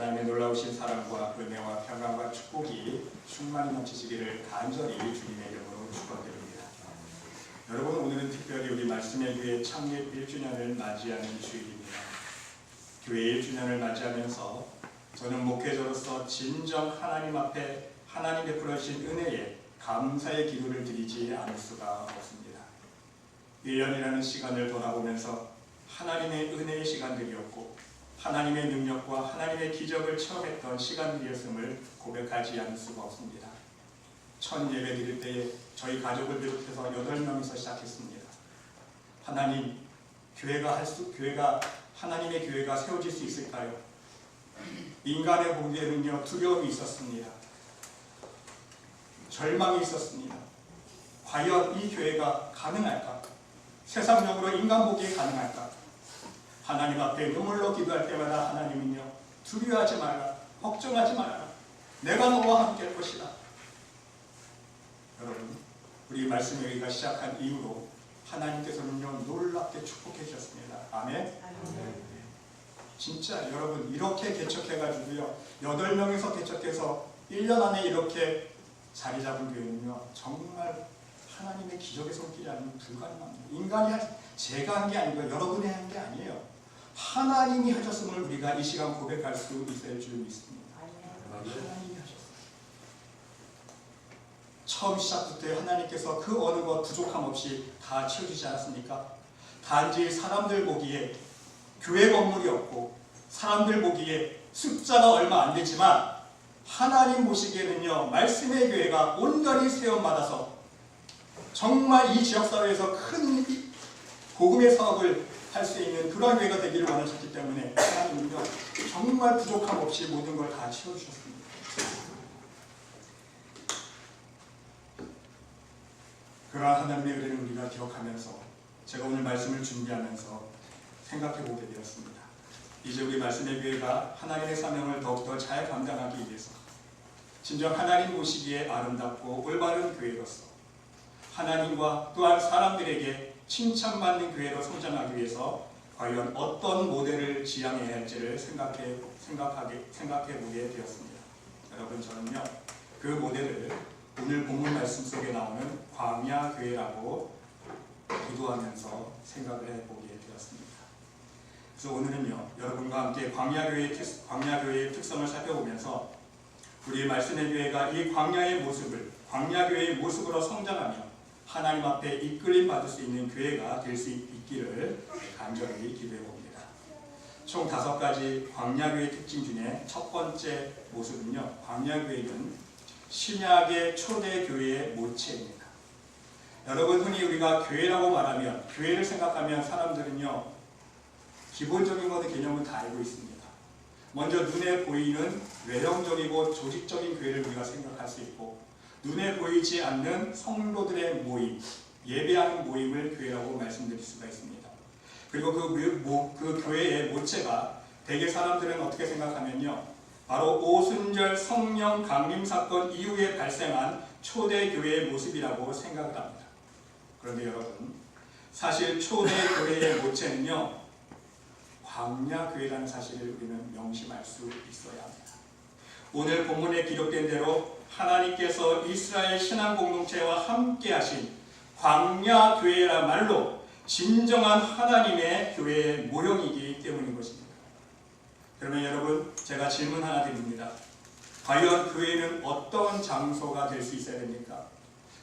하나님의 놀라우신 사랑과 은혜와 평강과 축복이 충만히 넘치시기를 간절히 주님의 이름으로 축원드립니다. 여러분, 오늘은 특별히 우리 말씀의 교회 창립 1주년을 맞이하는 주일입니다. 교회 1주년을 맞이하면서 저는 목회자로서 진정 하나님 앞에 하나님 베풀어 주신 은혜에 감사의 기도를 드리지 않을 수가 없습니다. 1년이라는 시간을 돌아보면서 하나님의 은혜의 시간들이었고 하나님의 능력과 하나님의 기적을 체험했던 시간들이었음을 고백하지 않을 수가 없습니다. 첫 예배 드릴 때에 저희 가족을 비롯해서 8명이서 시작했습니다. 하나님, 하나님의 교회가 세워질 수 있을까요? 인간의 보기에는요, 두려움이 있었습니다. 절망이 있었습니다. 과연 이 교회가 가능할까? 세상적으로 인간 보기에 가능할까? 하나님 앞에 눈물로 기도할 때마다 하나님은요, 두려워하지 말라, 걱정하지 말라, 내가 너와 함께 할 것이다. 여러분, 우리 말씀 여기가 시작한 이후로 하나님께서는요, 놀랍게 축복해 주셨습니다. 아멘. 진짜 여러분, 이렇게 개척해가지고요, 8명에서 개척해서 1년 안에 이렇게 자리 잡은 교회는요, 정말 하나님의 기적의 손길이 아니면 불가능합니다. 제가 한 게 아니고 여러분이 한 게 아니에요. 하나님이 하셨음을 우리가 이 시간 고백할 수 있을 줄 믿습니다. 하나님이 하셨어요. 처음 시작부터 하나님께서 그 어느 것 부족함 없이 다 채워주지 않았습니까? 단지 사람들 보기에 교회 건물이 없고 사람들 보기에 숫자가 얼마 안 되지만 하나님 보시기에는요, 말씀의 교회가 온전히 세움받아서 정말 이 지역사회에서 큰 복음의 사업을 할 수 있는 그러한 교회가 되기를 원하셨기 때문에 하나님은요, 정말 부족함 없이 모든 걸 다 채워주셨습니다. 그러한 하나님의 은혜를 우리가 기억하면서 제가 오늘 말씀을 준비하면서 생각해보게 되었습니다. 이제 우리 말씀의 교회가 하나님의 사명을 더욱더 잘 감당하기 위해서 진정 하나님 보시기에 아름답고 올바른 교회로서 하나님과 또한 사람들에게 칭찬받는 교회로 성장하기 위해서 과연 어떤 모델을 지향해야 할지를 생각해 보게 되었습니다. 여러분, 저는요, 그 모델을 오늘 본문 말씀 속에 나오는 광야 교회라고 기도하면서 생각을 해보게 되었습니다. 그래서 오늘은요, 여러분과 함께 광야 교회의 특성을 살펴보면서 우리 말씀의 교회가 이 광야 교회의 모습으로 성장하며 하나님 앞에 이끌림 받을 수 있는 교회가 될 수 있기를 간절히 기도해 봅니다. 총 5가지 광야교회 특징 중에 첫 번째 모습은요, 광야교회는 신약의 초대 교회의 모체입니다. 여러분, 흔히 우리가 교회라고 말하면, 교회를 생각하면 사람들은요, 기본적인 것의 개념을 다 알고 있습니다. 먼저 눈에 보이는 외형적이고 조직적인 교회를 우리가 생각할 수 있고, 눈에 보이지 않는 성도들의 모임, 예배하는 모임을 교회라고 말씀드릴 수가 있습니다. 그리고 그 교회의 모체가 대개 사람들은 어떻게 생각하면요, 바로 오순절 성령 강림 사건 이후에 발생한 초대 교회의 모습이라고 생각을 합니다. 그런데 여러분, 사실 초대 교회의 모체는요, 광야 교회라는 사실을 우리는 명심할 수 있어야 합니다. 오늘 본문에 기록된 대로 하나님께서 이스라엘 신앙 공동체와 함께 하신 광야 교회란 말로 진정한 하나님의 교회의 모형이기 때문인 것입니다. 그러면 여러분, 제가 질문 하나 드립니다. 과연 교회는 어떤 장소가 될 수 있어야 됩니까?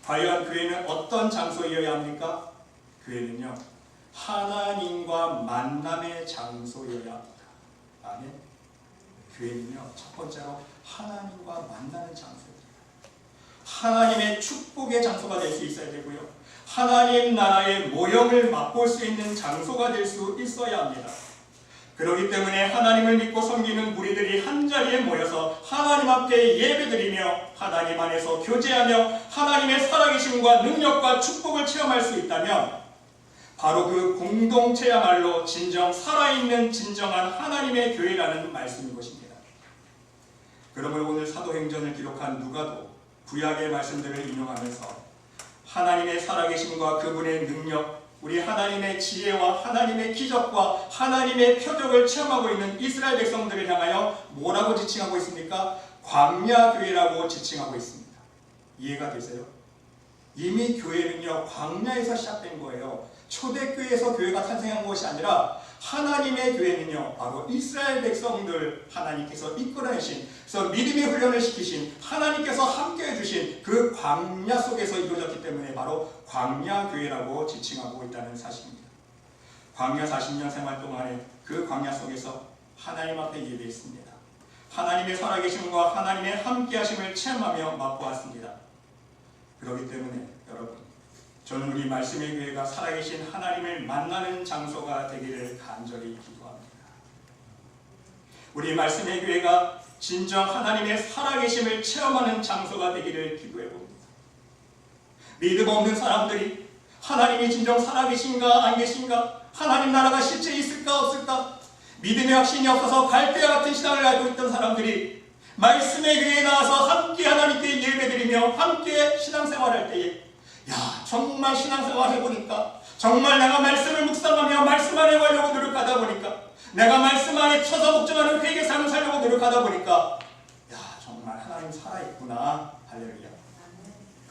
과연 교회는 어떤 장소이어야 합니까? 교회는요, 하나님과 만남의 장소여야 합니다. 아멘. 교회는요, 첫 번째로 하나님과 만나는 장소입니다. 하나님의 축복의 장소가 될 수 있어야 되고요, 하나님 나라의 모형을 맛볼 수 있는 장소가 될 수 있어야 합니다. 그렇기 때문에 하나님을 믿고 섬기는 무리들이 한자리에 모여서 하나님 앞에 예배드리며 하나님 안에서 교제하며 하나님의 살아계심과 능력과 축복을 체험할 수 있다면 바로 그 공동체야말로 진정 살아있는 진정한 하나님의 교회라는 말씀인 것입니다. 그러므로 오늘 사도행전을 기록한 누가도 구약의 말씀들을 인용하면서 하나님의 살아계심과 그분의 능력, 우리 하나님의 지혜와 하나님의 기적과 하나님의 표적을 체험하고 있는 이스라엘 백성들을 향하여 뭐라고 지칭하고 있습니까? 광야교회라고 지칭하고 있습니다. 이해가 되세요? 이미 교회는요, 광야에서 시작된 거예요. 초대교회에서 교회가 탄생한 것이 아니라 하나님의 교회는요, 바로 이스라엘 백성들 하나님께서 이끌어내신, 그래서 믿음의 훈련을 시키신, 하나님께서 함께해 주신 그 광야 속에서 이루어졌기 때문에 바로 광야교회라고 지칭하고 있다는 사실입니다. 광야 40년 생활 동안에 그 광야 속에서 하나님 앞에 예배했습니다. 하나님의 살아계심과 하나님의 함께하심을 체험하며 맛보았습니다. 그렇기 때문에 여러분, 저는 우리 말씀의 교회가 살아계신 하나님을 만나는 장소가 되기를 간절히 기도합니다. 우리 말씀의 교회가 진정 하나님의 살아계심을 체험하는 장소가 되기를 기도해봅니다. 믿음 없는 사람들이 하나님이 진정 살아계신가 안 계신가, 하나님 나라가 실제 있을까 없을까, 믿음의 확신이 없어서 갈대와 같은 신앙을 가지고 있던 사람들이 말씀의 교회에 나와서 함께 하나님께 예배드리며 함께 신앙생활할 때에, 야, 정말 신앙생활 해보니까, 정말 내가 말씀을 묵상하며 말씀 안에 가려고 노력하다 보니까, 내가 말씀 안에 쳐서 묵정하는 회개 삶을 살려고 노력하다 보니까, 야, 정말 하나님 살아있구나. 할렐루야.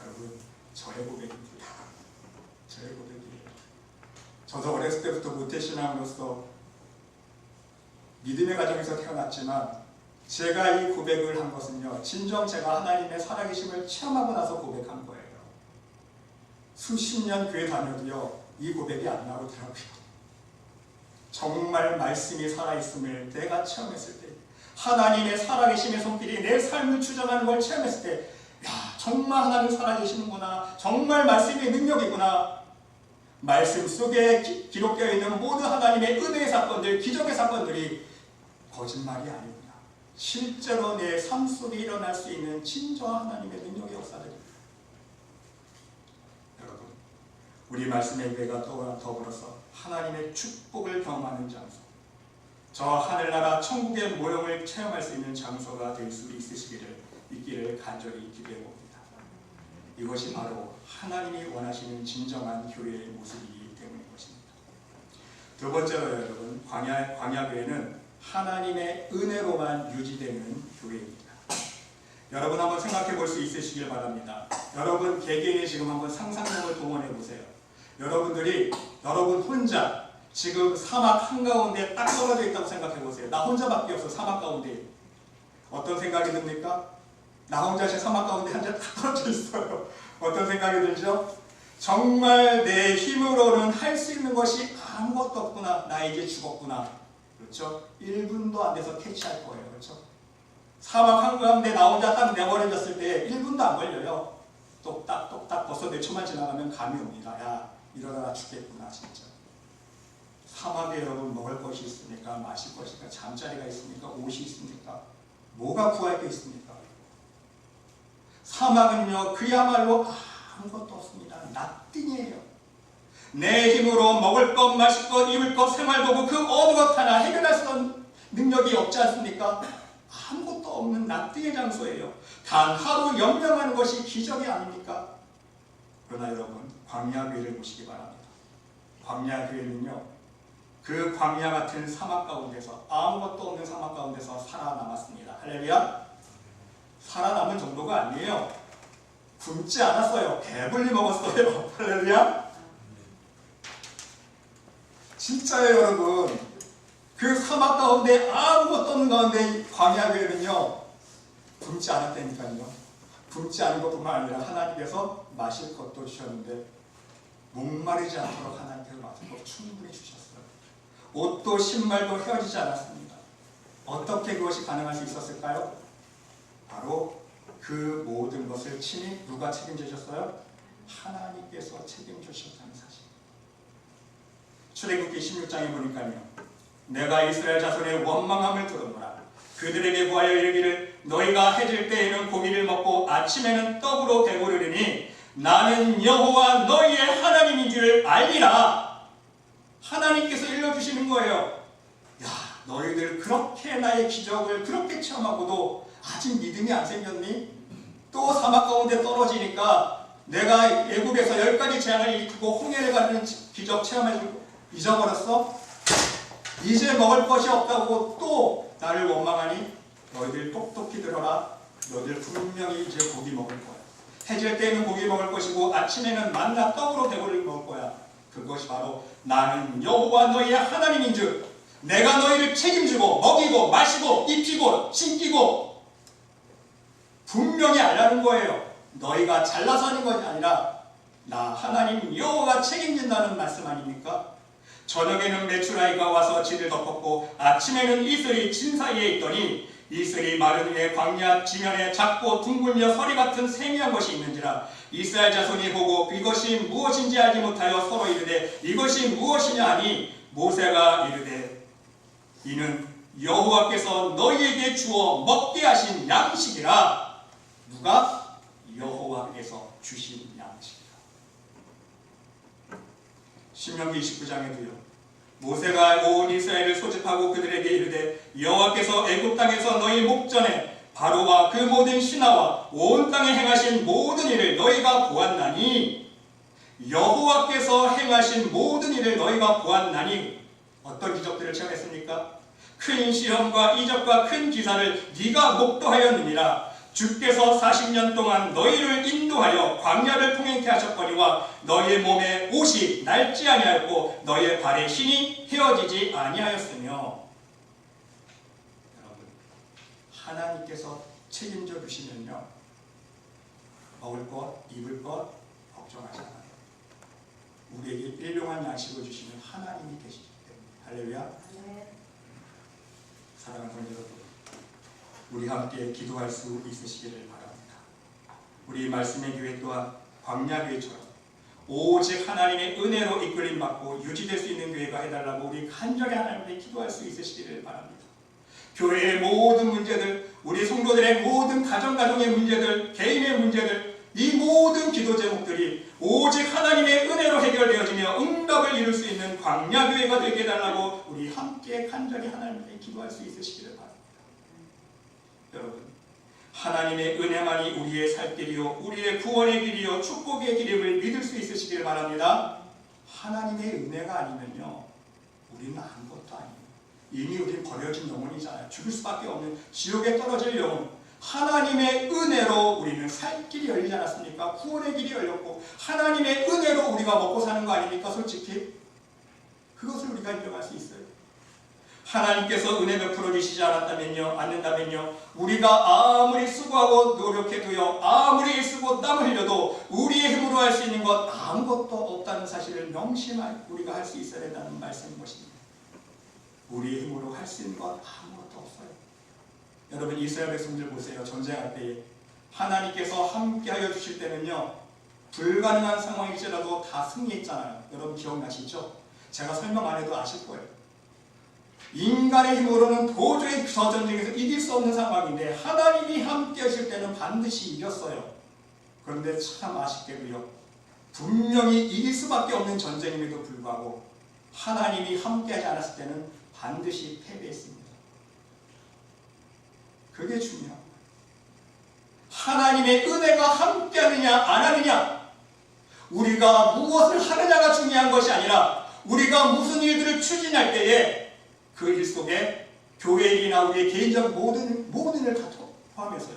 여러분, 저의 고백입니다. 저의 고백이에요. 저도 어렸을 때부터 모태신앙으로서 믿음의 가정에서 태어났지만, 제가 이 고백을 한 것은요, 진정 제가 하나님의 살아계심을 체험하고 나서 고백한 거예요. 수십 년 교회 다녀도요, 이 고백이 안 나오더라고요. 정말 말씀이 살아있음을 내가 체험했을 때, 하나님의 살아계심의 손길이 내 삶을 주장하는 걸 체험했을 때, 야, 정말 하나님 살아계시는구나, 정말 말씀의 능력이구나, 말씀 속에 기록되어 있는 모든 하나님의 은혜의 사건들, 기적의 사건들이 거짓말이 아니구나, 실제로 내 삶 속에 일어날 수 있는 진정한 하나님의 능력의 역사들입니다. 여러분, 우리 말씀의 교회가 더불어서 하나님의 축복을 경험하는 장소, 저 하늘나라 천국의 모형을 체험할 수 있는 장소가 될 수 있기를 간절히 기대해봅니다. 이것이 바로 하나님이 원하시는 진정한 교회의 모습이기 때문인 것입니다. 두 번째로 여러분, 광야교회는 하나님의 은혜로만 유지되는 교회입니다. 여러분 한번 생각해 볼 수 있으시길 바랍니다. 여러분 개개인이 지금 한번 상상력을 동원해 보세요. 여러분 혼자 지금 사막 한가운데 딱 떨어져 있다고 생각해 보세요. 나 혼자밖에 없어. 사막 가운데. 어떤 생각이 듭니까? 나 혼자 사막 가운데 한자 딱 떨어져 있어요. 어떤 생각이 들죠? 정말 내 힘으로는 할 수 있는 것이 아무것도 없구나. 나 이제 죽었구나. 그렇죠? 1분도 안 돼서 캐치할 거예요. 그렇죠? 사막 한가운데 나 혼자 딱 내버려졌을 때 1분도 안 걸려요. 똑딱 벌써 몇 초만 지나가면 감이 옵니다. 야, 이러다가 죽겠구나 진짜. 사막에 여러분 먹을 것이 있습니까? 마실 것이 있습니까? 잠자리가 있습니까? 옷이 있습니까? 뭐가 구할 게 있습니까? 사막은요, 그야말로 아무것도 없습니다. nothing이에요. 내 힘으로 먹을 것, 마실 것, 입을 것, 생활도구 그 어느 것 하나 해결할 수 있는 능력이 없지 않습니까? 아무것도 없는 nothing의 장소예요. 단 하루 영영하는 것이 기적이 아닙니까? 그러나 여러분, 광야교회를 보시기 바랍니다. 광야교회는요, 그 광야 같은 사막 가운데서, 아무것도 없는 사막 가운데서 살아남았습니다. 할렐루야. 살아남은 정도가 아니에요. 굶지 않았어요. 배불리 먹었어요. 할렐루야. 진짜예요 여러분. 그 사막 가운데 아무것도 없는 가운데 광야교회는요, 굶지 않았다니까요. 굶지 않은 것뿐만 아니라 하나님께서 마실 것도 주셨는데 목마르지 않도록 하나님께서 마실 것 충분히 주셨어요. 옷도 신발도 헤어지지 않았습니다. 어떻게 그것이 가능할 수 있었을까요? 바로 그 모든 것을 친히 누가 책임지셨어요? 하나님께서 책임지셨다는 사실. 출애굽기 16장에 보니까요, 내가 이스라엘 자손의 원망함을 들었노라. 그들에게 구하여 이르기를 너희가 해질 때에는 고기를 먹고 아침에는 떡으로 배부르리니 나는 여호와 너희의 하나님인 줄 알리라. 하나님께서 일러주시는 거예요. 야, 너희들 그렇게 나의 기적을 그렇게 체험하고도 아직 믿음이 안 생겼니? 또 사막 가운데 떨어지니까 내가 애국에서 10가지 재앙을 일으키고 홍해를 가는 기적 체험해주고 잊어버렸어? 이제 먹을 것이 없다고 또 나를 원망하니? 너희들 똑똑히 들어라. 너희들 분명히 이제 고기 먹을 거야. 해질 때에는 고기 먹을 것이고 아침에는 만나 떡으로 배부르게 먹을 거야. 그것이 바로 나는 여호와 너희의 하나님인즉 내가 너희를 책임지고 먹이고 마시고 입히고 신기고 분명히 알라는 거예요. 너희가 잘나서 하는 것이 아니라 나 하나님 여호와가 책임진다는 말씀 아닙니까? 저녁에는 메추라기가 와서 진을 덮었고 아침에는 이슬이 진 사이에 있더니 이슬이 마른 후에 광야 지면에 작고 둥글며 서리 같은 세미한 것이 있는지라 이스라엘 자손이 보고 이것이 무엇인지 알지 못하여 서로 이르되 이것이 무엇이냐 하니 모세가 이르되 이는 여호와께서 너희에게 주어 먹게 하신 양식이라. 누가? 여호와께서 주신 양식이라. 신명기 29장에도요. 모세가 온 이스라엘을 소집하고 그들에게 이르되 여호와께서 애굽 땅에서 너희 목전에 바로와 그 모든 신하와 온 땅에 행하신 모든 일을 너희가 보았나니 여호와께서 행하신 모든 일을 너희가 보았나니 어떤 기적들을 체험했습니까? 큰 시험과 이적과 큰 기사를 네가 목도하였느니라. 주께서 40년 동안 너희를 인도하여 광야를 통행케 하셨거니와 너희의 몸에 옷이 낡지 아니하였고 너희의 발에 신이 헤어지지 아니하였으며. 여러분, 하나님께서 책임져 주시면요 먹을 것, 입을 것 걱정하지 않아요. 우리에게 일용할 양식을 주시는 하나님이 계시기 때문에. 할렐루야. 사랑하는 성도 여러분, 우리 함께 기도할 수 있으시기를 바랍니다. 우리 말씀의 교회 또한 광야교회처럼 오직 하나님의 은혜로 이끌림 받고 유지될 수 있는 교회가 해달라고 우리 간절히 하나님께 기도할 수 있으시기를 바랍니다. 교회의 모든 문제들, 우리 성도들의 모든 가정의 문제들, 개인의 문제들, 이 모든 기도 제목들이 오직 하나님의 은혜로 해결되어지며 응답을 이룰 수 있는 광야교회가 되게 해달라고 우리 함께 간절히 하나님께 기도할 수 있으시기를 바랍니다. 여러분, 하나님의 은혜만이 우리의 살 길이요 우리의 구원의 길이요 축복의 길임을 믿을 수 있으시길 바랍니다. 하나님의 은혜가 아니면요 우리는 아무것도 아니에요. 이미 우리는 버려진 영혼이잖아요. 죽을 수밖에 없는 지옥에 떨어질 영혼. 하나님의 은혜로 우리는 살 길이 열리지 않았습니까? 구원의 길이 열렸고 하나님의 은혜로 우리가 먹고 사는 거 아닙니까? 솔직히 그것을 우리가 인정할 수 있어요. 하나님께서 은혜 베풀어 주시지 않는다면요 우리가 아무리 수고하고 노력해도요 아무리 애쓰고 땀을 흘려도 우리의 힘으로 할 수 있는 것 아무것도 없다는 사실을 명심할 우리가 할 수 있어야 된다는 말씀인 것입니다. 우리의 힘으로 할 수 있는 것 아무것도 없어요. 여러분, 이스라엘 백성들 보세요. 전쟁할 때에 하나님께서 함께하여 주실 때는요 불가능한 상황일지라도 다 승리했잖아요. 여러분 기억나시죠? 제가 설명 안 해도 아실 거예요. 인간의 힘으로는 도저히 저 전쟁에서 이길 수 없는 상황인데 하나님이 함께 하실 때는 반드시 이겼어요. 그런데 참 아쉽게도요 분명히 이길 수밖에 없는 전쟁임에도 불구하고 하나님이 함께 하지 않았을 때는 반드시 패배했습니다. 그게 중요한 거예요. 하나님의 은혜가 함께 하느냐 안 하느냐, 우리가 무엇을 하느냐가 중요한 것이 아니라 우리가 무슨 일들을 추진할 때에 그 일 속에 교회 일이나 우리의 개인적 모든 일을 다 포함해서요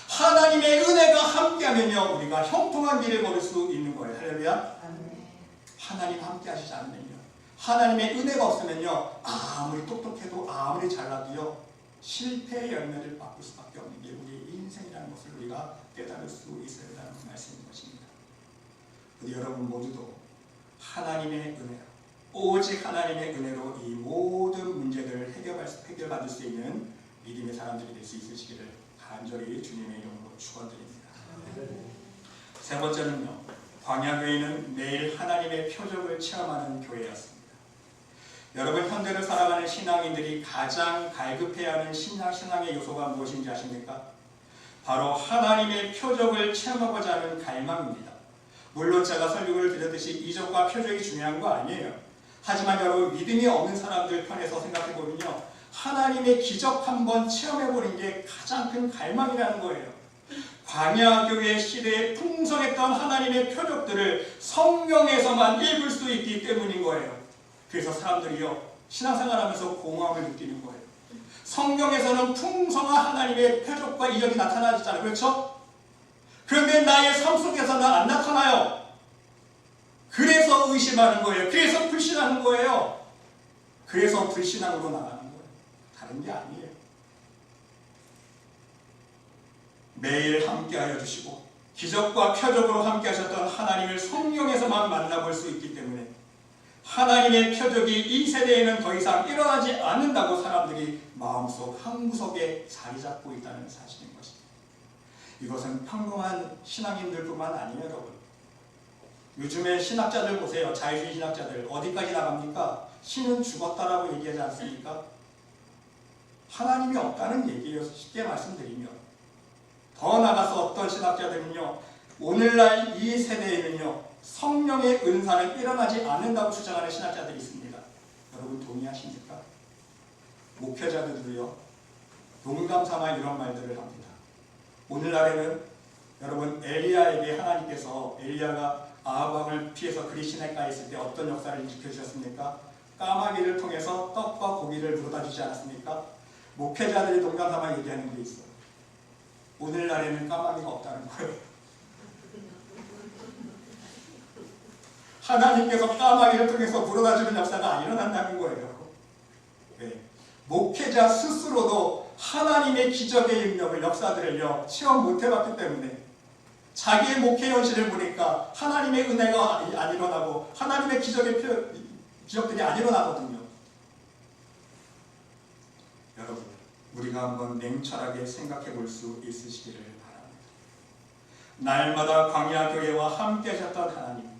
하나님의 은혜가 함께하면요 우리가 형통한 길을 걸을 수 있는 거예요. 할렐루야. 하나님 함께 하시지 않으면요, 하나님의 은혜가 없으면요 아무리 똑똑해도 아무리 잘나도요 실패의 열매를 맛볼 수밖에 없는 게 우리의 인생이라는 것을 우리가 깨달을 수 있어야 한다는 말씀인 것입니다. 우리 여러분 모두도 하나님의 은혜로, 오직 하나님의 은혜로 이 모든 문제들을 해결받을 수 있는 믿음의 사람들이 될 수 있으시기를 간절히 주님의 이름으로 축원드립니다. 세 번째는요, 광야교회는 매일 하나님의 표적을 체험하는 교회였습니다. 여러분, 현대를 살아가는 신앙인들이 가장 갈급해야 하는 신앙의 요소가 무엇인지 아십니까? 바로 하나님의 표적을 체험하고자 하는 갈망입니다. 물론 제가 설교를 드렸듯이 이적과 표적이 중요한 거 아니에요. 하지만 여러분, 믿음이 없는 사람들 편에서 생각해보면요 하나님의 기적 한번 체험해보는 게 가장 큰 갈망이라는 거예요. 광야교회 시대에 풍성했던 하나님의 표적들을 성경에서만 읽을 수 있기 때문인 거예요. 그래서 사람들이요, 신앙생활하면서 공허함을 느끼는 거예요. 성경에서는 풍성한 하나님의 표적과 이적이 나타나잖아요. 그렇죠? 그런데 나의 삶 속에서는 안 나타나요. 그래서 의심하는 거예요. 그래서 불신하는 거예요. 그래서 불신앙으로 나가는 거예요. 다른 게 아니에요. 매일 함께하여 주시고 기적과 표적으로 함께하셨던 하나님을 성경에서만 만나볼 수 있기 때문에 하나님의 표적이 이 세대에는 더 이상 일어나지 않는다고 사람들이 마음속 한구석에 자리 잡고 있다는 사실인 것입니다. 이것은 평범한 신앙인들뿐만 아니에요, 여러분. 요즘에 신학자들 보세요. 자유주의 신학자들 어디까지 나갑니까? 신은 죽었다라고 얘기하지 않습니까? 하나님이 없다는 얘기예요. 쉽게 말씀드리면. 더 나가서 어떤 신학자들은요, 오늘날 이 세대에는요, 성령의 은사는 일어나지 않는다고 주장하는 신학자들이 있습니다. 여러분 동의하십니까? 목회자들도요, 농담 삼아 이런 말들을 합니다. 오늘날에는 여러분 엘리야에게 하나님께서 엘리야가 아합왕을 피해서 그리시네가에 있을 때 어떤 역사를 일으켜주셨습니까? 까마귀를 통해서 떡과 고기를 물어다 주지 않았습니까? 목회자들이 농담 삼아 얘기하는 게 있어요. 오늘날에는 까마귀가 없다는 거예요. 하나님께서 까마귀를 통해서 물어다주는 역사가 안 일어난다는 거예요. 네. 목회자 스스로도 하나님의 기적의 능력을, 역사들을요, 체험 못 해봤기 때문에 자기의 목회 현실을 보니까 하나님의 은혜가 안 일어나고 하나님의 기적들이 안 일어나거든요. 여러분, 우리가 한번 냉철하게 생각해 볼 수 있으시기를 바랍니다. 날마다 광야교회와 함께 하셨던 하나님,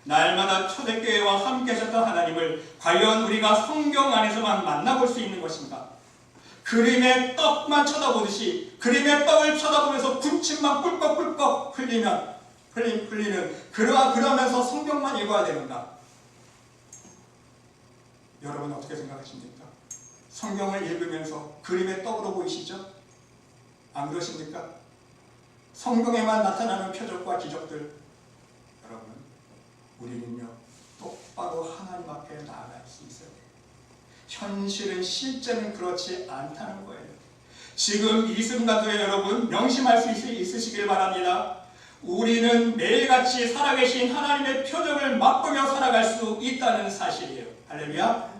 날마다 초대교회와 함께 하셨던 하나님을 과연 우리가 성경 안에서만 만나볼 수 있는 것인가? 그림의 떡만 쳐다보듯이 그림의 떡을 쳐다보면서 군침만 꿀꺽꿀꺽 흘리는 그러면서 성경만 읽어야 되는가? 여러분 어떻게 생각하십니까? 성경을 읽으면서 그림의 떡으로 보이시죠? 안 그러십니까? 성경에만 나타나는 표적과 기적들, 여러분 우리는요 똑바로 하나님 앞에 나아갈 수 있어요. 현실은 실제는 그렇지 않다는 거예요. 지금 이 순간도 여러분 명심할 수 있으시길 바랍니다. 우리는 매일같이 살아계신 하나님의 표적을 맛보며 살아갈 수 있다는 사실이에요. 할렐루야.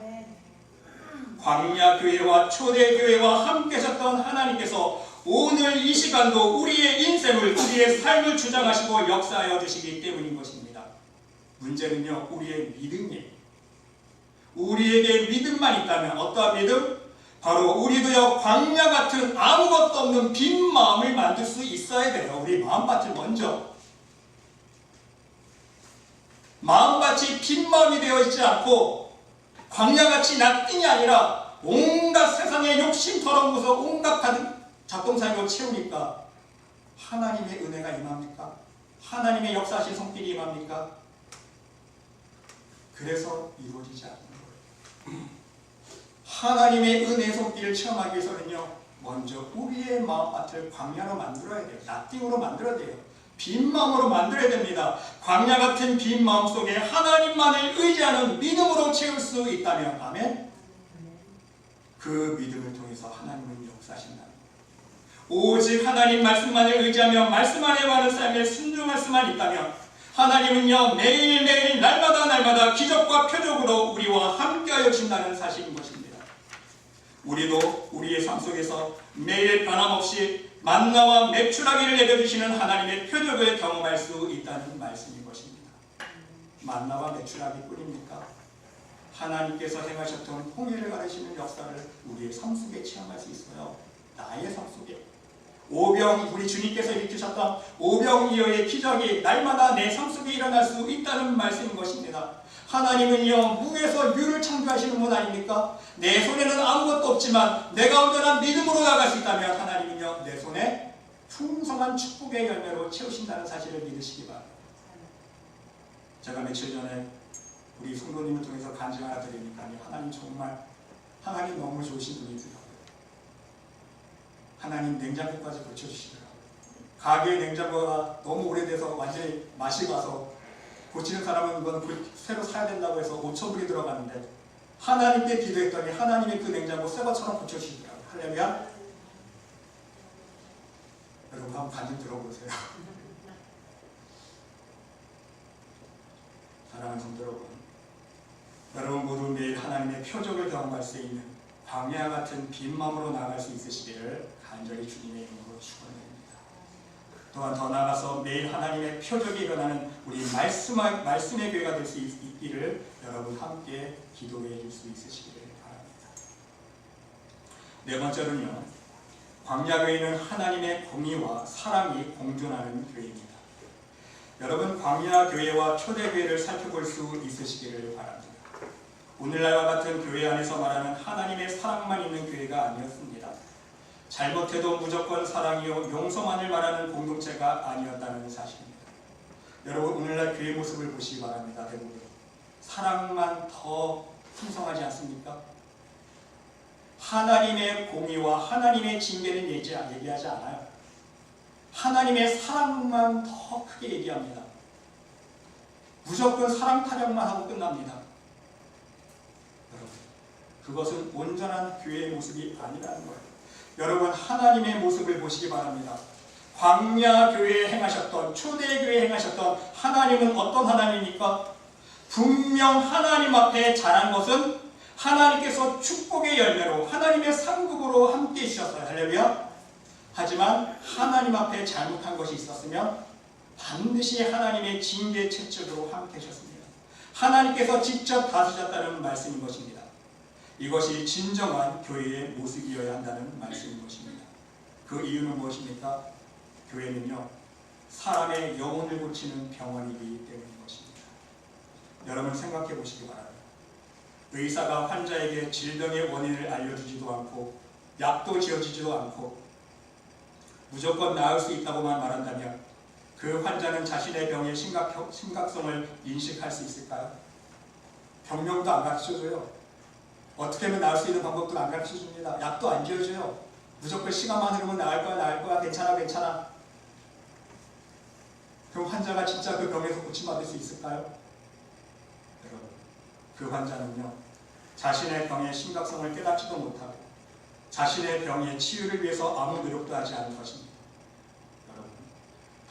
광야교회와 초대교회와 함께 하셨던 하나님께서 오늘 이 시간도 우리의 인생을, 우리의 삶을 주장하시고 역사하여 주시기 때문인 것입니다. 문제는요 우리의 믿음이에요. 우리에게 믿음만 있다면, 어떠한 믿음? 바로 우리도요 광야 같은 아무것도 없는 빈 마음을 만들 수 있어야 돼요. 우리 마음밭을 먼저, 마음밭이 빈 마음이 되어 있지 않고 광야같이 낫띵이 아니라 온갖 세상의 욕심 더러워서 온갖 가득 작동사이로 채우니까 하나님의 은혜가 임합니까? 하나님의 역사하신 손길이 임합니까? 그래서 이루어지지 않는 거예요. 하나님의 은혜의 손길을 체험하기 위해서는요 먼저 우리의 마음밭을 광야로 만들어야 돼요. 낫띵으로 만들어야 돼요. 빈 마음으로 만들어야 됩니다. 광야 같은 빈 마음 속에 하나님만을 의지하는 믿음으로 채울 수 있다면, 아멘? 그 믿음을 통해서 하나님은 역사하신다는 거예요. 오직 하나님 말씀만을 의지하며 말씀 안에 관한 삶에 순종할 수만 있다면 하나님은요 매일매일 날마다 기적과 표적으로 우리와 함께하여 주신다는 사실인 것입니다. 우리도 우리의 삶 속에서 매일 변함없이 만나와 매출하기를 내려주시는 하나님의 표적을 경험할 수 있다는 말씀인 것입니다. 만나와 매출하기 뿐입니까? 하나님께서 행하셨던 홍해를 가르치는 역사를 우리의 삶 속에 체험할 수 있어요. 나의 삶 속에. 우리 주님께서 일으키셨던 오병이어의 기적이 날마다 내 삶 속에 일어날 수 있다는 말씀인 것입니다. 하나님은요 무에서 유를 창조하시는 분 아닙니까? 내 손에는 아무것도 없지만 내가 온전한 믿음으로 나갈 수 있다면 하나님은요 내 손에 풍성한 축복의 열매로 채우신다는 사실을 믿으시기 바랍니다. 제가 며칠 전에 우리 성도님을 통해서 간증 하나 드리니까 하나님 너무 좋으신 분이더라고요. 하나님 냉장고까지 고쳐주시더라고요. 가게의 냉장고가 너무 오래돼서 완전히 맛이 가서 고치는 사람은 그건 새로 사야 된다고 해서 5,000불이 들어갔는데 하나님께 기도했더니 하나님이 그 냉장고 새 것처럼 고쳐주시더라고요. 할렐루야. 여러분 한번 간증 들어보세요. 사랑하는 성도 여러분, 여러분 모두 매일 하나님의 표적을 경험할 수 있는 광야 같은 빈 마음으로 나아갈 수 있으시기를 간절히 주님의 이름으로 축원드립니다. 또한 더 나아가서 매일 하나님의 표적이 일어나는 우리 말씀의 교회가 될 수 있기를 여러분 함께 기도해 줄 수 있으시기를 바랍니다. 네 번째로는요, 광야교회는 하나님의 공의와 사랑이 공존하는 교회입니다. 여러분 광야교회와 초대교회를 살펴볼 수 있으시기를 바랍니다. 오늘날과 같은 교회 안에서 말하는 하나님의 사랑만 있는 교회가 아니었습니다. 잘못해도 무조건 사랑이요 용서만을 말하는 공동체가 아니었다는 사실입니다. 여러분 오늘날 교회 모습을 보시기 바랍니다. 대부분 사랑만 더 풍성하지 않습니까? 하나님의 공의와 하나님의 징계는 얘기하지 않아요. 하나님의 사랑만 더 크게 얘기합니다. 무조건 사랑 타령만 하고 끝납니다. 여러분, 그것은 온전한 교회의 모습이 아니라는 거예요. 여러분 하나님의 모습을 보시기 바랍니다. 광야 교회에 행하셨던 초대교회에 행하셨던 하나님은 어떤 하나님입니까? 분명 하나님 앞에 잘한 것은 하나님께서 축복의 열매로 하나님의 상급으로 함께 해주셨어요. 할렐루야. 하지만 하나님 앞에 잘못한 것이 있었으면 반드시 하나님의 징계 채찍으로 함께 하셨습니다. 하나님께서 직접 다스렸다는 말씀인 것입니다. 이것이 진정한 교회의 모습이어야 한다는 말씀인 것입니다. 그 이유는 무엇입니까? 교회는요, 사람의 영혼을 고치는 병원이기 때문인 것입니다. 여러분 생각해 보시기 바랍니다. 의사가 환자에게 질병의 원인을 알려주지도 않고 약도 지어주지도 않고 무조건 나을 수 있다고만 말한다면 그 환자는 자신의 병의 심각성을 인식할 수 있을까요? 병명도 안 가르쳐줘요. 어떻게 하면 나을 수 있는 방법도 안 가르쳐줍니다. 약도 안 지어줘요. 무조건 시간만 흐르면 나을 거야, 괜찮아. 그럼 환자가 진짜 그 병에서 고침받을 수 있을까요? 여러분, 그 환자는요, 자신의 병의 심각성을 깨닫지도 못하고 자신의 병의 치유를 위해서 아무 노력도 하지 않은 것입니다. 여러분,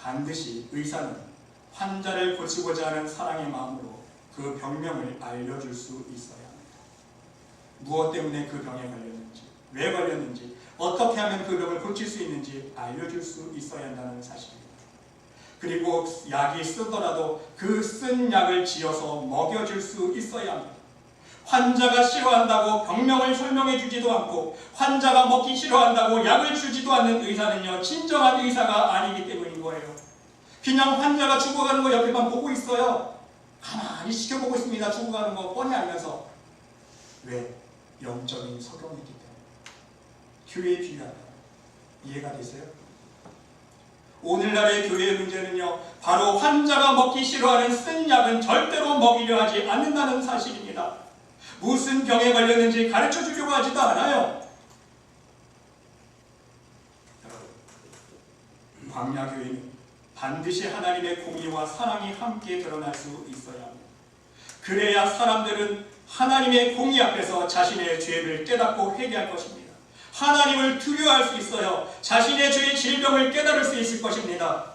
반드시 의사는 환자를 고치고자 하는 사랑의 마음으로 그 병명을 알려줄 수 있어야 합니다. 무엇 때문에 그 병에 걸렸는지, 왜 걸렸는지, 어떻게 하면 그 병을 고칠 수 있는지 알려줄 수 있어야 한다는 사실입니다. 그리고 약이 쓰더라도 그 쓴 약을 지어서 먹여줄 수 있어야 합니다. 환자가 싫어한다고 병명을 설명해 주지도 않고 환자가 먹기 싫어한다고 약을 주지도 않는 의사는요, 진정한 의사가 아니기 때문인 거예요. 그냥 환자가 죽어가는 거 옆에만 보고 있어요. 가만히 지켜보고 있습니다. 죽어가는 거 뻔히 알면서. 왜? 영적인 소경이기 때문에. 교회에 비유하다. 이해가 되세요? 오늘날의 교회의 문제는요, 바로 환자가 먹기 싫어하는 쓴 약은 절대로 먹이려 하지 않는다는 사실입니다. 무슨 병에 걸렸는지 가르쳐 주려고 하지도 않아요. 광야교회는 반드시 하나님의 공의와 사랑이 함께 드러날 수 있어야 합니다. 그래야 사람들은 하나님의 공의 앞에서 자신의 죄를 깨닫고 회개할 것입니다. 하나님을 두려워할 수 있어요. 자신의 죄의 질병을 깨달을 수 있을 것입니다.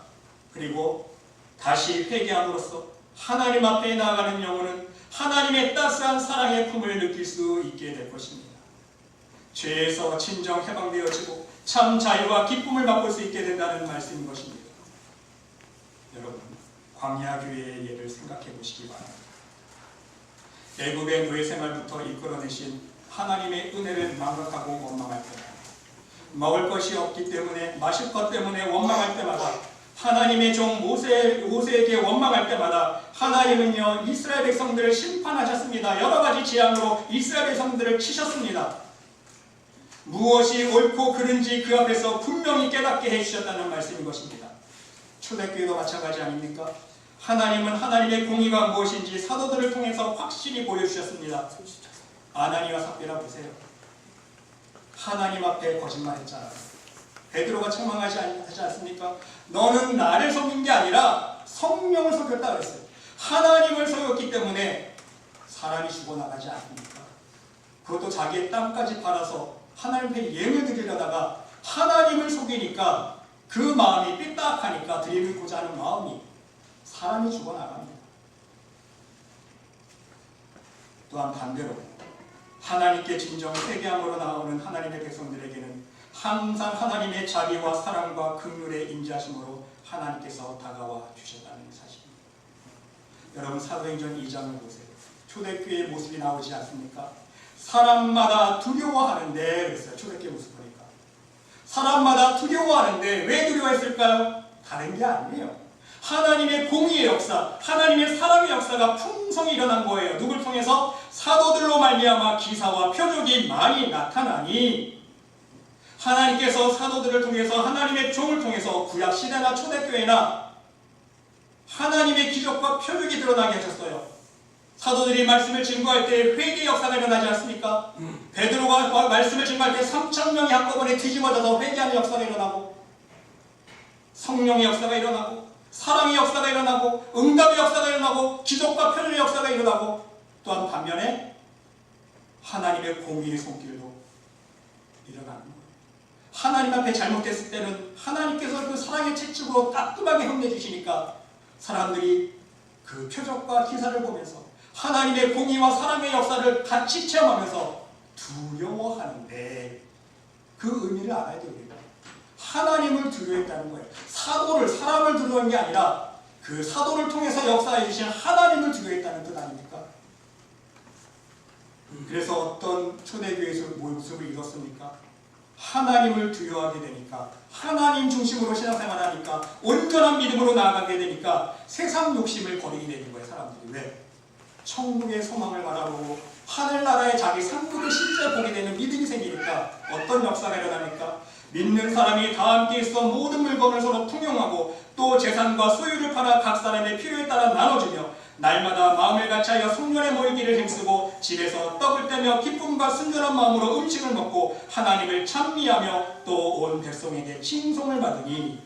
그리고 다시 회개함으로써 하나님 앞에 나아가는 영혼은 하나님의 따스한 사랑의 품을 느낄 수 있게 될 것입니다. 죄에서 진정 해방되어지고 참 자유와 기쁨을 맛볼 수 있게 된다는 말씀인 것입니다. 여러분, 광야교회의 예를 생각해 보시기 바랍니다. 애굽의 노예 생활부터 이끌어내신 하나님의 은혜를 망각하고 원망할 때마다, 먹을 것이 없기 때문에, 마실 것 때문에 원망할 때마다, 하나님의 종 모세에게 원망할 때마다 하나님은요, 이스라엘 백성들을 심판하셨습니다. 여러 가지 재앙으로 이스라엘 백성들을 치셨습니다. 무엇이 옳고 그른지 그 앞에서 분명히 깨닫게 해주셨다는 말씀인 것입니다. 초대교회도 마찬가지 아닙니까? 하나님은 하나님의 공의가 무엇인지 사도들을 통해서 확실히 보여주셨습니다. 아나니와 삽비라 보세요. 하나님 앞에 거짓말했잖아요. 베드로가 책망하지 않습니까? 너는 나를 속인 게 아니라 성령을 속였다 그랬어요. 하나님을 속였기 때문에 사람이 죽어나가지 않습니까? 그것도 자기의 땅까지 팔아서 하나님 앞에 예물 드리려다가 하나님을 속이니까 그 마음이 삐딱하니까 드리고자 하는 마음이 사람이 죽어나갑니다. 또한 반대로 하나님께 진정 회개함으로 나오는 하나님의 백성들에게는 항상 하나님의 자비와 사랑과 긍휼의 인자심으로 하나님께서 다가와 주셨다는 사실입니다. 여러분 사도행전 2장을 보세요. 초대교회의 모습이 나오지 않습니까? 사람마다 두려워하는데 그랬어요. 초대교회 모습 보니까 사람마다 두려워하는데 왜 두려워했을까요? 다른 게 아니에요. 하나님의 공의의 역사, 하나님의 사랑의 역사가 풍성히 일어난 거예요. 누굴 통해서? 사도들로 말미암아 기사와 표적이 많이 나타나니 하나님께서 사도들을 통해서 하나님의 종을 통해서 구약시대나 초대교회나 하나님의 기적과 표적이 드러나게 하셨어요. 사도들이 말씀을 증거할 때 회개 역사가 일어나지 않습니까? 베드로가 말씀을 증거할 때 3,000명이 한꺼번에 뒤집어져서 회개하는 역사가 일어나고 성령의 역사가 일어나고 사랑의 역사가 일어나고 응답의 역사가 일어나고 기적과 표적의 역사가 일어나고 또한 반면에 하나님의 공의의 손길도 일어나는 거예요. 하나님 앞에 잘못됐을 때는 하나님께서 그 사랑의 채찍으로 따끔하게 혼내주시니까 사람들이 그 표적과 기사를 보면서 하나님의 공의와 사랑의 역사를 같이 체험하면서 두려워하는데 그 의미를 알아야 됩니다. 하나님을 두려워했다는 거예요. 사도를, 사람을 두려워한 게 아니라 그 사도를 통해서 역사해 주신 하나님을 두려워했다는 뜻 아닙니까? 그래서 어떤 초대교회에서 모습을 잃었습니까? 하나님을 두려워하게 되니까 하나님 중심으로 신앙생활하니까 온전한 믿음으로 나아가게 되니까 세상 욕심을 버리게 되는 거예요. 사람들이. 왜? 천국의 소망을 바라보고 하늘나라의 자기 상급을 실제 보게 되는 믿음이 생기니까 어떤 역사가 일어납니까? 믿는 사람이 다 함께 있어 모든 물건을 서로 통용하고 또 재산과 소유를 팔아 각 사람의 필요에 따라 나눠주며 날마다 마음을 같이하여 성전에 모이기를 힘쓰고 집에서 떡을 떼며 기쁨과 순전한 마음으로 음식을 먹고 하나님을 찬미하며 또 온 백성에게 칭송을 받으니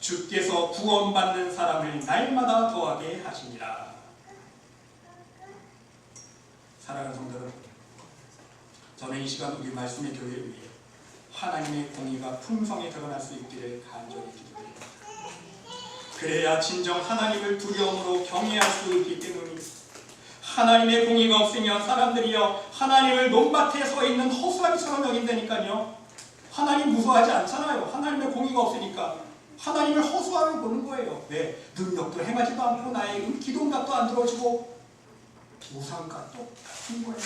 주께서 구원받는 사람을 날마다 더하게 하시니라. 사랑하는 성도 여러분, 저는 이 시간 우리 말씀의 교회를 위해 하나님의 공의가 풍성히 드러날 수 있기를 간절히 기도드립니다. 그래야 진정 하나님을 두려움으로 경외할 수 있기 때문입니다. 하나님의 공의가 없으면 사람들이요 하나님을 논밭에 서 있는 허수아비처럼 여긴다니까요. 하나님 무서워하지 않잖아요. 하나님의 공의가 없으니까 하나님을 허수아비 보는 거예요. 왜? 능력도 행하지도 않고 나의 기도응답도 안 들어주고 우상과 똑같은 거예요.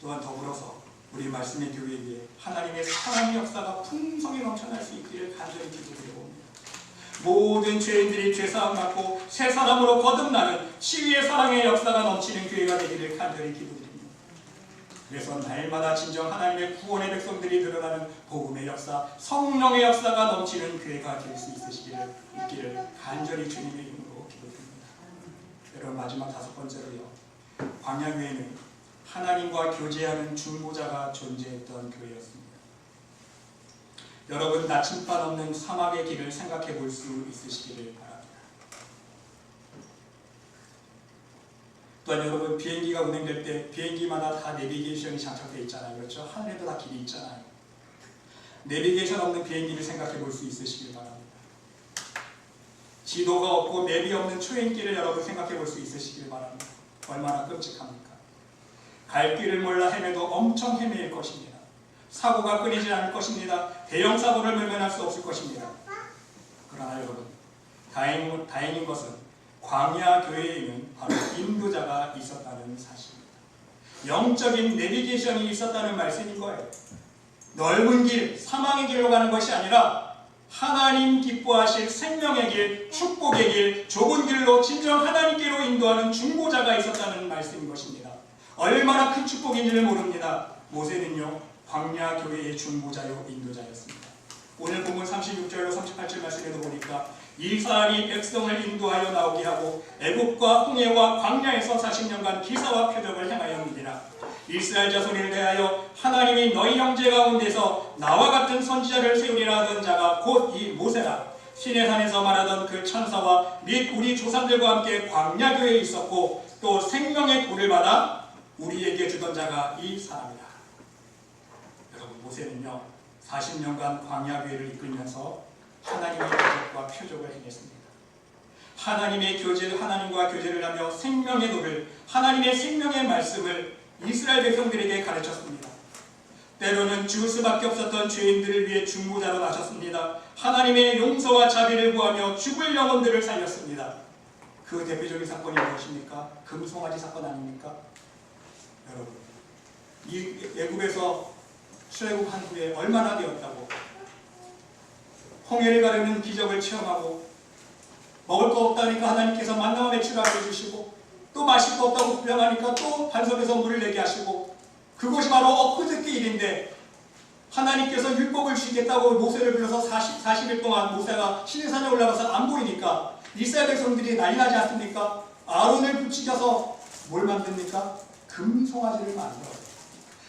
또한 더불어서 우리 말씀의 교회에 하나님의 사랑의 역사가 풍성히 넘쳐날 수 있기를 간절히 기도드려봅니다. 모든 죄인들이 죄사함 받고 새 사람으로 거듭나는 치유의 사랑의 역사가 넘치는 교회가 되기를 간절히 기도드립니다. 그래서 날마다 진정 하나님의 구원의 백성들이 늘어나는 복음의 역사, 성령의 역사가 넘치는 교회가 될 수 있기를 간절히 주님의 이름으로 기도드립니다. 여러분 마지막 5번째로요. 광야교회는 하나님과 교제하는 중보자가 존재했던 교회였습니다. 여러분 나침반 없는 사막의 길을 생각해 볼 수 있으시기를 바랍니다. 또한 여러분 비행기가 운행될 때 비행기마다 다 내비게이션이 장착되어 있잖아요. 그렇죠? 하늘에도 다 길이 있잖아요. 내비게이션 없는 비행기를 생각해 볼 수 있으시길 바랍니다. 지도가 없고 내비 없는 초행길을 여러분 생각해 볼 수 있으시길 바랍니다. 얼마나 끔찍합니까? 갈 길을 몰라 헤매도 엄청 헤매일 것입니다. 사고가 끊이지 않을 것입니다. 대형 사고를 외면할 수 없을 것입니다. 그러나 여러분 다행인 것은 광야 교회에는 바로 인도자가 있었다는 사실입니다. 영적인 내비게이션이 있었다는 말씀인 거예요. 넓은 길, 사망의 길로 가는 것이 아니라 하나님 기뻐하실 생명의 길, 축복의 길, 좁은 길로 진정 하나님께로 인도하는 중보자가 있었다는 말씀인 것입니다. 얼마나 큰 축복인지를 모릅니다. 모세는요 광야 교회의 중보자요 인도자였습니다. 오늘 본문 36절로 38절 말씀에도 보니까 이 사람이 백성을 인도하여 나오게 하고 애굽과 홍해와 광야에서 40년간 기사와 표적을 행하였느니라. 이스라엘 자손을 대하여 하나님이 너희 형제 가운데서 나와 같은 선지자를 세우리라 하던 자가 곧 이 모세라. 시내산에서 말하던 그 천사와 및 우리 조상들과 함께 광야교에 있었고 또 생명의 돌을 받아 우리에게 주던 자가 이 사람이다. 여러분, 모세는요 40년간 광야교회를 이끌면서 하나님의 기적과 표적을 행했습니다. 하나님과 교제를 하며 생명의 돌을, 하나님의 생명의 말씀을 이스라엘 백성들에게 가르쳤습니다. 때로는 죽을 수밖에 없었던 죄인들을 위해 중보자로 나섰습니다. 하나님의 용서와 자비를 구하며 죽을 영혼들을 살렸습니다. 그 대표적인 사건이 무엇입니까? 금송아지 사건 아닙니까? 여러분, 이 애굽에서 출애굽한 후에 얼마나 되었다고 홍해를 가르는 기적을 체험하고 먹을 거 없다니까 하나님께서 만나와 매출을 해주시고 또 마실 거 없다고 불평하니까 또 반석에서 물을 내게 하시고 그것이 바로 엊그저께 일인데 하나님께서 율법을 주시겠다고 모세를 불러서 40일 동안 모세가 시내산에 올라가서 안 보이니까 이스라엘 백성들이 난리 나지 않습니까? 아론을 부추겨서 뭘 만듭니까? 금송아지를 만들어요.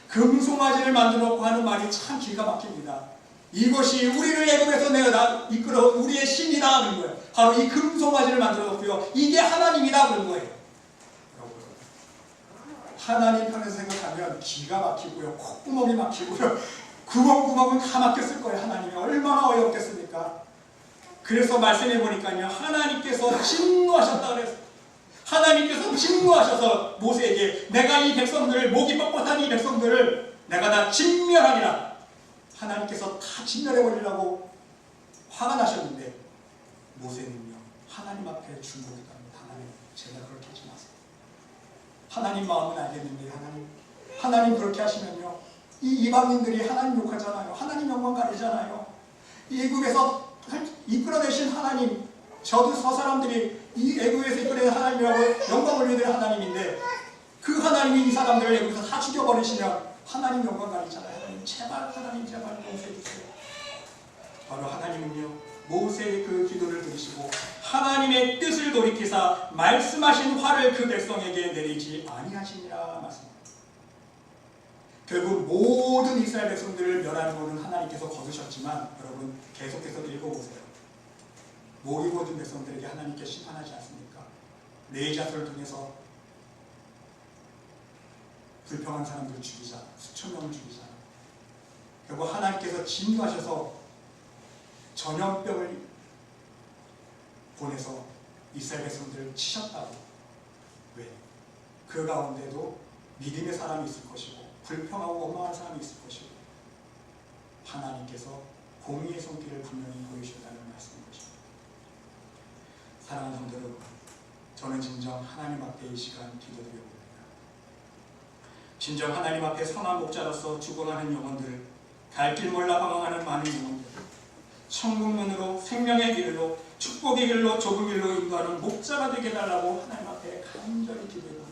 금송아지를 만들었고 하는 말이 참 기가 막힙니다. 이것이 우리를 애굽에서 내가 이끌어 우리의 신이다 그런 거예요. 바로 이 금송아지를 만들어놓고요. 이게 하나님이다 그런 거예요. 여러분, 하나님 편에서 생각하면 기가 막히고요. 콧구멍이 막히고요. 구멍구멍은 다 막혔을 거예요. 하나님이 얼마나 어이없겠습니까? 그래서 말씀해 보니까요. 하나님께서 진노하셨다 그랬어요. 하나님께서 진노하셔서 모세에게 내가 이 백성들을 목이 뻣뻣한 이 백성들을 내가 다 진멸하리라. 하나님께서 다 진멸해버리라고 화가 나셨는데 모세는요 하나님 앞에 중보했답니다. 하나님, 제가 그렇게 하지 마세요. 하나님 마음은 알겠는데 하나님 그렇게 하시면요 이 이방인들이 하나님 욕하잖아요. 하나님 영광 가리잖아요. 이 애굽에서 이끌어내신 하나님, 저 사람들이 이 애굽에서 이끌어낸 하나님이라고 영광을 올려드릴 하나님인데 그 하나님이 이 사람들을 애굽에서 다 죽여버리시면 하나님 영광 가리잖아요. 하나님 제발 용서해주세요. 바로 하나님은요 모세의 그 기도를 들으시고 하나님의 뜻을 돌이키사 말씀하신 화를 그 백성에게 내리지 아니하시니라 말씀합니다. 결국 모든 이스라엘 백성들을 멸하는 것은 하나님께서 거두셨지만 여러분 계속해서 읽어보세요. 목이 고든 백성들에게 하나님께 심판하지 않습니까? 레위자서를 통해서 불평한 사람들을 죽이자, 수천 명을 죽이자. 결국 하나님께서 진노하셔서 전염병을 보내서 이스라엘 백성들을 치셨다고. 왜? 그 가운데도 믿음의 사람이 있을 것이고 불평하고 원망한 사람이 있을 것이고 하나님께서 공의의 손길을 분명히 보이셨다는 말씀인 것입니다. 사랑하는 성도 여러분, 저는 진정 하나님 앞에 이 시간 기도드려봅니다. 진정 하나님 앞에 선한 목자로서 죽어가는 영혼들, 갈 길 몰라 방황하는 많은 영혼들, 천국문으로 생명의 길로 축복의 길로 좁은 길로 인도하는 목자가 되게 해달라고 하나님 앞에 간절히 기도해봅니다.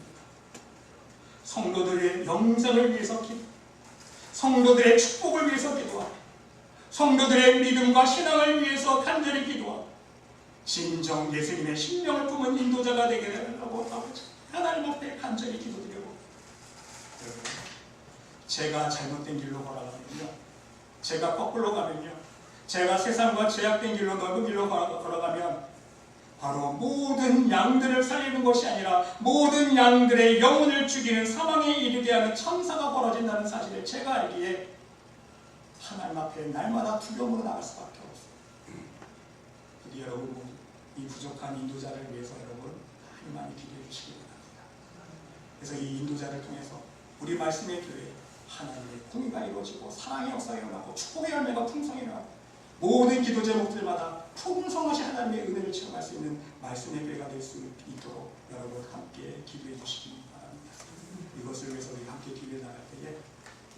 성도들의 영생을 위해서 기도, 성도들의 축복을 위해서 기도하고 성도들의 믿음과 신앙을 위해서 간절히 기도하고 진정 예수님의 신령을 품은 인도자가 되게 해달라고 하나님 앞에 간절히 기도드리고, 여러분, 제가 잘못된 길로 걸어가면요, 제가 거꾸로 가면요, 제가 세상과 제약된 길로 넓은 길로 걸어가면 바로 모든 양들을 살리는 것이 아니라 모든 양들의 영혼을 죽이는 사망에 이르게 하는 천사가 벌어진다는 사실을 제가 알기에 하나님 앞에 날마다 두려움으로 나갈 수밖에 없어요. 우리 여러분, 이 부족한 인도자를 위해서 여러분 많이 기도해 주시기 바랍니다. 그래서 이 인도자를 통해서 우리 말씀의 교회 하나님의 공의가 이루어지고 사랑의 역사가 일어나고 축복의 열매가 풍성히 일어나고 모든 기도 제목들마다 풍성하신 하나님의 은혜를 체험할 수 있는 말씀의 교회가 될 수 있도록 여러분 함께 기도해 주시기 바랍니다. 이것을 위해서 우리 함께 기도해 나갈 때에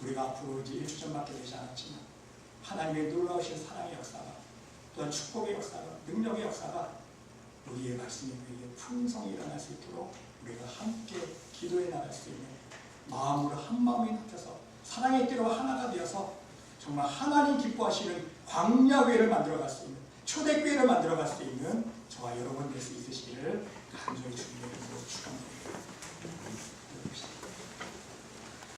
우리가 앞으로 이제 1주 전밖에 되지 않았지만 하나님의 놀라우신 사랑의 역사가 또한 축복의 역사가 능력의 역사가 우리의 말씀의 교회에 풍성히 일어날 수 있도록 우리가 함께 기도해 나갈 수 있는 마음으로 한 마음이 합쳐서 사랑의 띠로 하나가 되어서 정말 하나님 기뻐하시는 광야교회를 만들어갈 수 있는, 초대교회를 만들어갈 수 있는 저와 여러분 될 수 있으시기를 간절히 주님의 이름으로 축원드립니다.